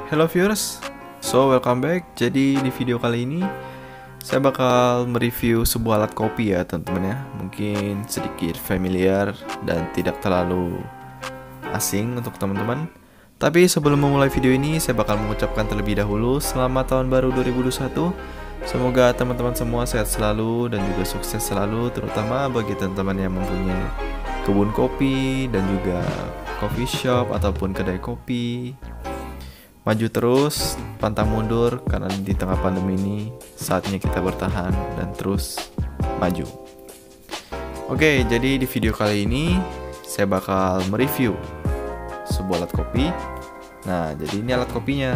Hello viewers, so welcome back. Jadi di video kali ini saya bakal mereview sebuah alat kopi ya teman-teman ya. Mungkin sedikit familiar dan tidak terlalu asing untuk teman-teman. Tapi sebelum memulai video ini saya bakal mengucapkan terlebih dahulu selamat tahun baru 2021. Semoga teman-teman semua sehat selalu dan juga sukses selalu, terutama bagi teman-teman yang mempunyai kebun kopi dan juga coffee shop ataupun kedai kopi. Maju terus, pantang mundur, karena di tengah pandemi ini saatnya kita bertahan dan terus maju. Oke, jadi di video kali ini saya bakal mereview sebuah alat kopi. Nah, jadi ini alat kopinya.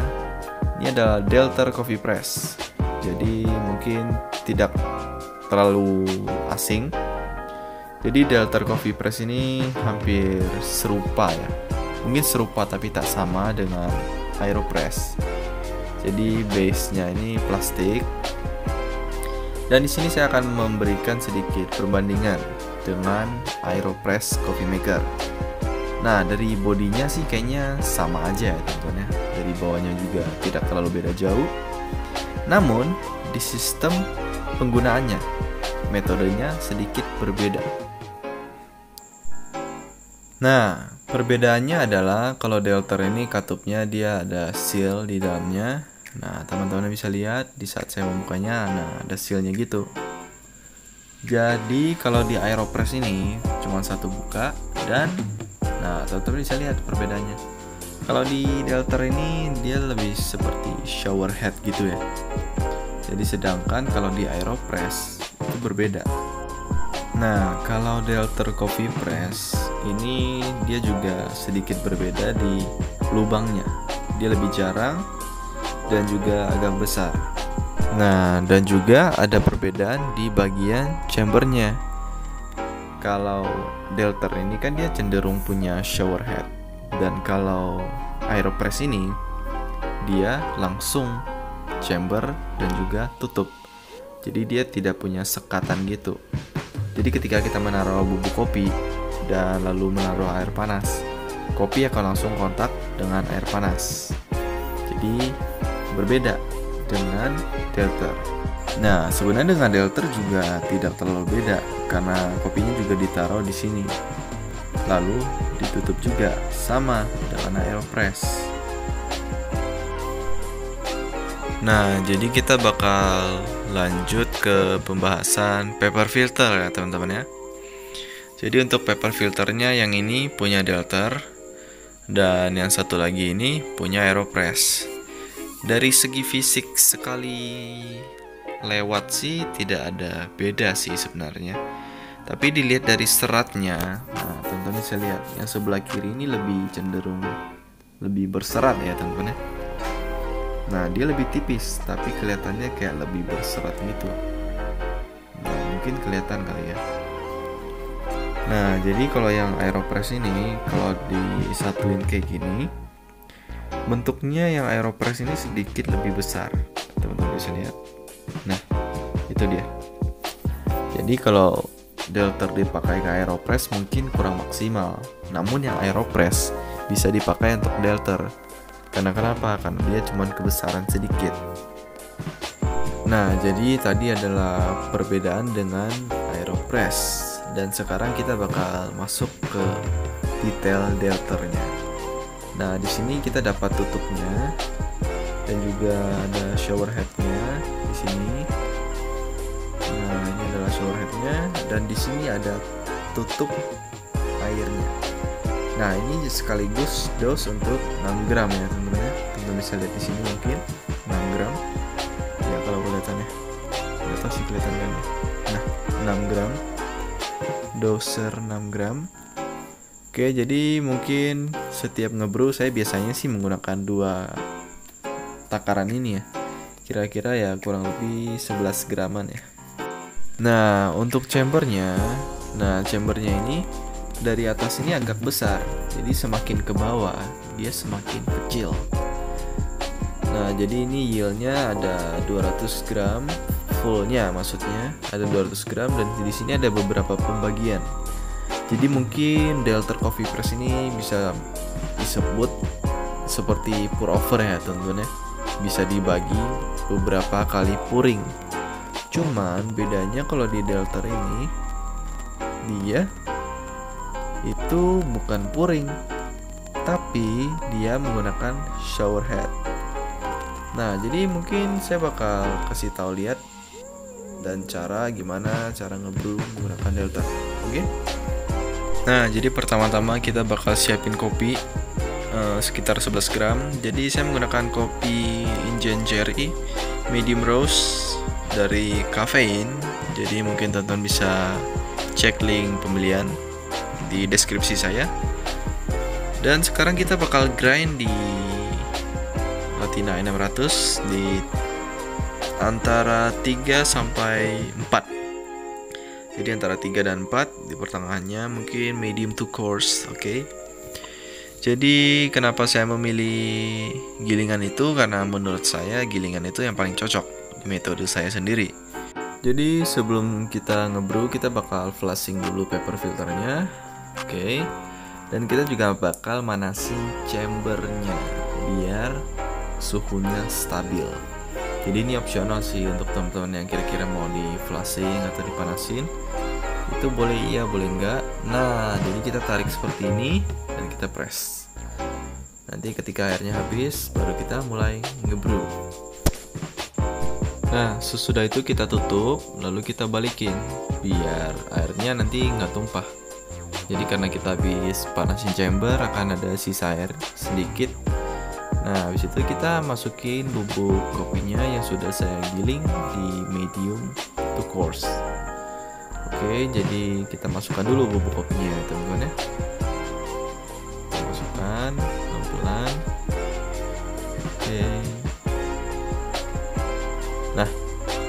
Ini adalah Delter Coffee Press. Jadi mungkin tidak terlalu asing. Jadi Delter Coffee Press ini hampir serupa ya. Mungkin serupa tapi tak sama dengan Aeropress. Jadi base-nya ini plastik. Dan di sini saya akan memberikan sedikit perbandingan dengan Aeropress Coffee Maker. Nah, dari bodinya sih kayaknya sama aja ya teman-teman ya. Dari bawahnya juga tidak terlalu beda jauh. Namun, di sistem penggunaannya, metodenya sedikit berbeda. Nah, perbedaannya adalah kalau Delter ini katupnya dia ada seal di dalamnya. Nah, teman-teman bisa lihat di saat saya membukanya, nah ada sealnya gitu. Jadi kalau di Aeropress ini cuma satu buka dan nah teman-teman bisa lihat perbedaannya. Kalau di Delter ini dia lebih seperti shower head gitu ya. Jadi sedangkan kalau di Aeropress itu berbeda. Nah, kalau Delter Coffee Press ini dia juga sedikit berbeda di lubangnya. Dia lebih jarang dan juga agak besar. Nah, dan juga ada perbedaan di bagian chambernya. Kalau Delter ini kan dia cenderung punya shower head, dan kalau Aeropress ini dia langsung chamber dan juga tutup. Jadi dia tidak punya sekatan gitu. Jadi ketika kita menaruh bubuk kopi dan lalu menaruh air panas, kopi akan langsung kontak dengan air panas. Jadi berbeda dengan Delter. Nah, sebenarnya dengan Delter juga tidak terlalu beda karena kopinya juga ditaruh di sini. Lalu ditutup juga sama dengan Aeropress. Nah, jadi kita bakal lanjut ke pembahasan paper filter ya teman-teman ya. Jadi untuk paper filternya yang ini punya Delter dan yang satu lagi ini punya Aeropress. Dari segi fisik sekali lewat sih tidak ada beda sih sebenarnya. Tapi dilihat dari seratnya, nah teman-teman bisa lihat yang sebelah kiri ini lebih cenderung lebih berserat ya teman-teman ya. Nah, dia lebih tipis, tapi kelihatannya kayak lebih berserat gitu. Nah, mungkin kelihatan kali ya. Nah, jadi kalau yang Aeropress ini, kalau disatuin kayak gini, bentuknya yang Aeropress ini sedikit lebih besar. Teman-teman bisa lihat. Nah, itu dia. Jadi kalau Delter dipakai ke Aeropress mungkin kurang maksimal. Namun yang Aeropress bisa dipakai untuk Delter. Karena kenapa? Karena dia cuma kebesaran sedikit. Nah, jadi tadi adalah perbedaan dengan Aeropress. Dan sekarang kita bakal masuk ke detail Delternya. Nah, di sini kita dapat tutupnya dan juga ada shower headnya di sini. Nah, ini adalah shower headnya dan di sini ada tutup airnya. Nah, ini sekaligus dos untuk 6 gram ya teman-teman ya. Teman-teman bisa lihat di sini mungkin 6 gram. Ya kalau kelihatannya. Enggak tahu sih kelihatan kan. Nah, 6 gram. Doser 6 gram. Oke, jadi mungkin setiap ngebrew saya biasanya sih menggunakan 2 takaran ini ya. Kira-kira ya kurang lebih 11 graman ya. Nah, untuk chambernya ini dari atas ini agak besar, jadi semakin ke bawah dia semakin kecil. Nah, jadi ini yieldnya ada 200 gram fullnya, maksudnya ada 200 gram dan di sini ada beberapa pembagian. Jadi mungkin Delter Coffee Press ini bisa disebut seperti pour over ya teman-teman ya. Bisa dibagi beberapa kali pouring. Cuman bedanya kalau di Delter ini dia itu bukan pouring, tapi dia menggunakan shower head. Nah, jadi mungkin saya bakal kasih tahu lihat dan gimana cara ngebrew menggunakan Delter. Oke? Nah, jadi pertama-tama kita bakal siapin kopi sekitar 11 gram. Jadi saya menggunakan kopi Injun Cherry medium roast dari Caffeine. Jadi mungkin teman-teman bisa cek link pembelian di deskripsi saya. Dan sekarang kita bakal grind di Latina 600 di antara 3 sampai 4. Jadi antara 3 dan 4, di pertengahannya mungkin medium to coarse, oke. Jadi kenapa saya memilih gilingan itu? Karena menurut saya gilingan itu yang paling cocok di metode saya sendiri. Jadi sebelum kita ngebrew, kita bakal flushing dulu paper filternya. Oke. Dan kita juga bakal manasin chambernya biar suhunya stabil. Jadi ini opsional sih untuk teman-teman yang kira-kira mau di flushing atau dipanasin. Itu boleh iya, boleh enggak. Nah, jadi kita tarik seperti ini dan kita press. Nanti ketika airnya habis, baru kita mulai ngebrew. Nah, sesudah itu kita tutup, lalu kita balikin biar airnya nanti nggak tumpah. Jadi karena kita habis panasin chamber, akan ada sisa air sedikit. Nah, habis itu kita masukin bubuk kopinya yang sudah saya giling di medium to coarse. Oke, jadi kita masukkan dulu bubuk kopinya ya teman-teman ya. Kita masukkan pelan-pelan. Oke. Nah,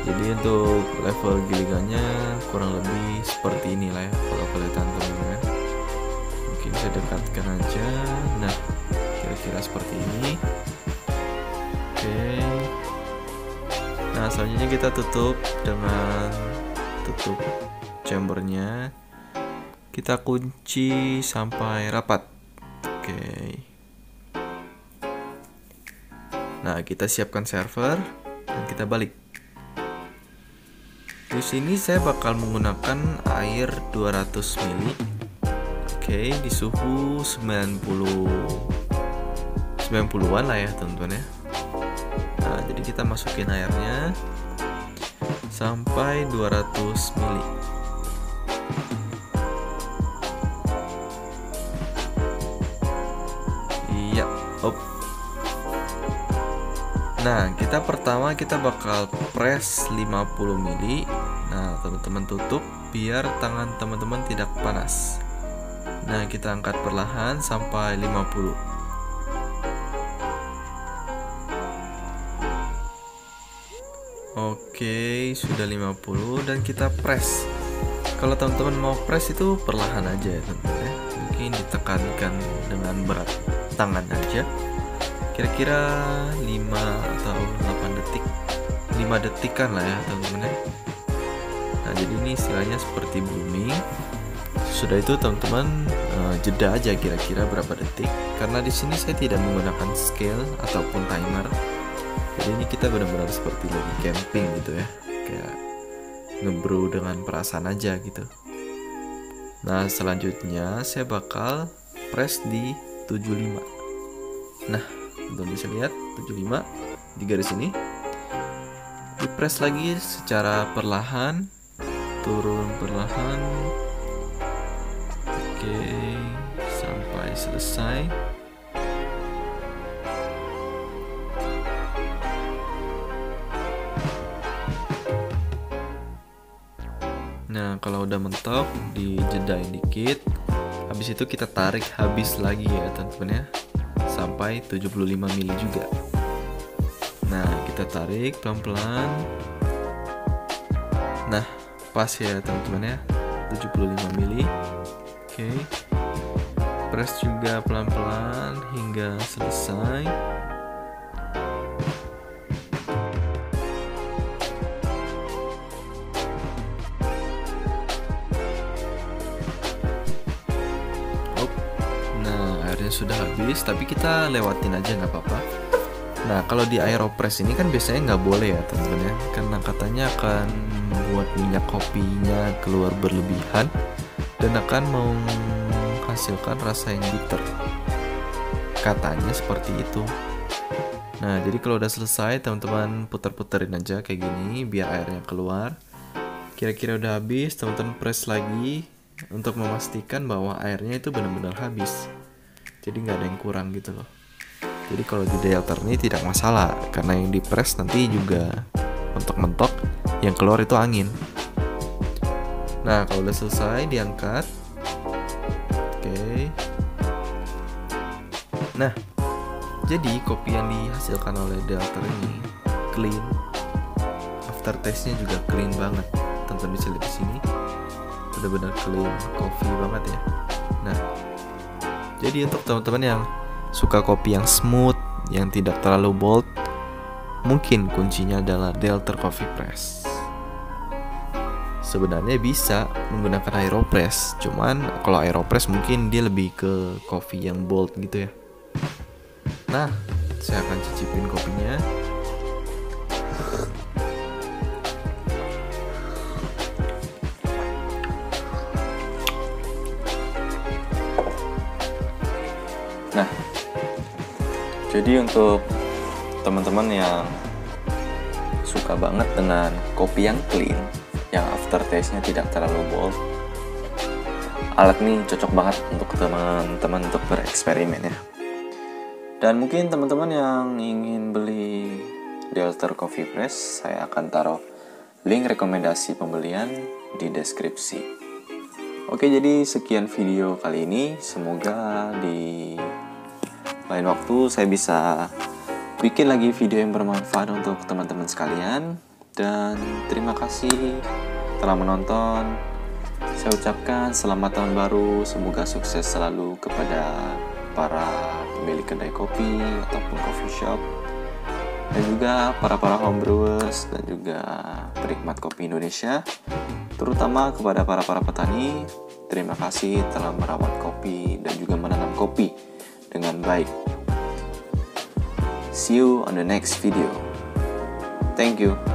jadi untuk level gilingannya kurang lebih seperti inilah ya kalau kelihatan teman-teman. Mungkin saya dekatkan aja. Nah, kira-kira seperti ini. Oke. Nah, selanjutnya kita tutup dengan tutup chambernya. Kita kunci sampai rapat. Oke. Nah, kita siapkan server dan kita balik. Di sini saya bakal menggunakan air 200 ml. Oke, di suhu 90-an lah ya teman-teman ya. Nah, jadi kita masukin airnya sampai 200 ml. Iya, op. Nah, pertama kita bakal press 50 ml. Nah, teman-teman tutup biar tangan teman-teman tidak panas. Nah, kita angkat perlahan sampai 50. Oke, sudah 50 dan kita press. Kalau teman-teman mau press itu perlahan aja ya teman-teman ya. Mungkin ditekankan dengan berat tangan aja. Kira-kira 5 atau 8 detik. 5 detikan lah ya teman-teman ya. Nah, jadi ini istilahnya seperti blooming. Sudah itu teman-teman jeda aja kira-kira berapa detik. Karena di sini saya tidak menggunakan scale ataupun timer. Jadi ini kita benar-benar seperti lagi camping gitu ya. Kayak ngebrew dengan perasaan aja gitu. Nah, selanjutnya saya bakal press di 75. Nah, teman-teman bisa lihat 75 di garis ini. Di press lagi secara perlahan, turun perlahan. Oke, sampai selesai. Nah, kalau udah mentok, dijedain dikit. Habis itu kita tarik habis lagi ya teman-teman ya. Sampai 75 mili juga. Nah, kita tarik pelan-pelan. Nah, pas ya teman-teman ya. 75 mili. Oke. Press juga pelan-pelan hingga selesai. sudah habis, tapi kita lewatin aja nggak apa-apa. Nah, kalau di Aeropress ini kan biasanya nggak boleh ya teman-teman ya, karena katanya akan membuat minyak kopinya keluar berlebihan dan akan menghasilkan rasa yang bitter. Katanya seperti itu. Nah, jadi kalau udah selesai, teman-teman putar-puterin aja kayak gini biar airnya keluar. Kira-kira udah habis, teman-teman press lagi untuk memastikan bahwa airnya itu benar-benar habis. Jadi nggak ada yang kurang gitu loh. Jadi kalau di delter ini tidak masalah, karena yang di press nanti juga mentok-mentok, yang keluar itu angin. Nah, kalau udah selesai diangkat. Oke. Nah, jadi kopi yang dihasilkan oleh delter ini clean. Aftertaste-nya juga clean banget. Teman-teman bisa lihat di sini. Benar-benar clean coffee banget ya. Nah, jadi untuk teman-teman yang suka kopi yang smooth, yang tidak terlalu bold, mungkin kuncinya adalah Delter Coffee Press. Sebenarnya bisa menggunakan Aeropress, cuman kalau Aeropress mungkin dia lebih ke kopi yang bold gitu ya. Nah, saya akan cicipin kopinya. Nah, jadi untuk teman-teman yang suka banget dengan kopi yang clean, yang aftertaste-nya tidak terlalu bold, alat ini cocok banget untuk teman-teman untuk bereksperimen ya. Dan mungkin teman-teman yang ingin beli Delter Coffee Press, saya akan taruh link rekomendasi pembelian di deskripsi. Oke, jadi sekian video kali ini. Semoga di lain waktu saya bisa bikin lagi video yang bermanfaat untuk teman-teman sekalian. Dan terima kasih telah menonton. Saya ucapkan selamat tahun baru. Semoga sukses selalu kepada para pemilik kedai kopi ataupun coffee shop, dan juga para homebrewers dan juga penikmat kopi Indonesia, terutama kepada para petani. Terima kasih telah merawat kopi dan juga menanam kopi dengan baik. See you on the next video. Thank you.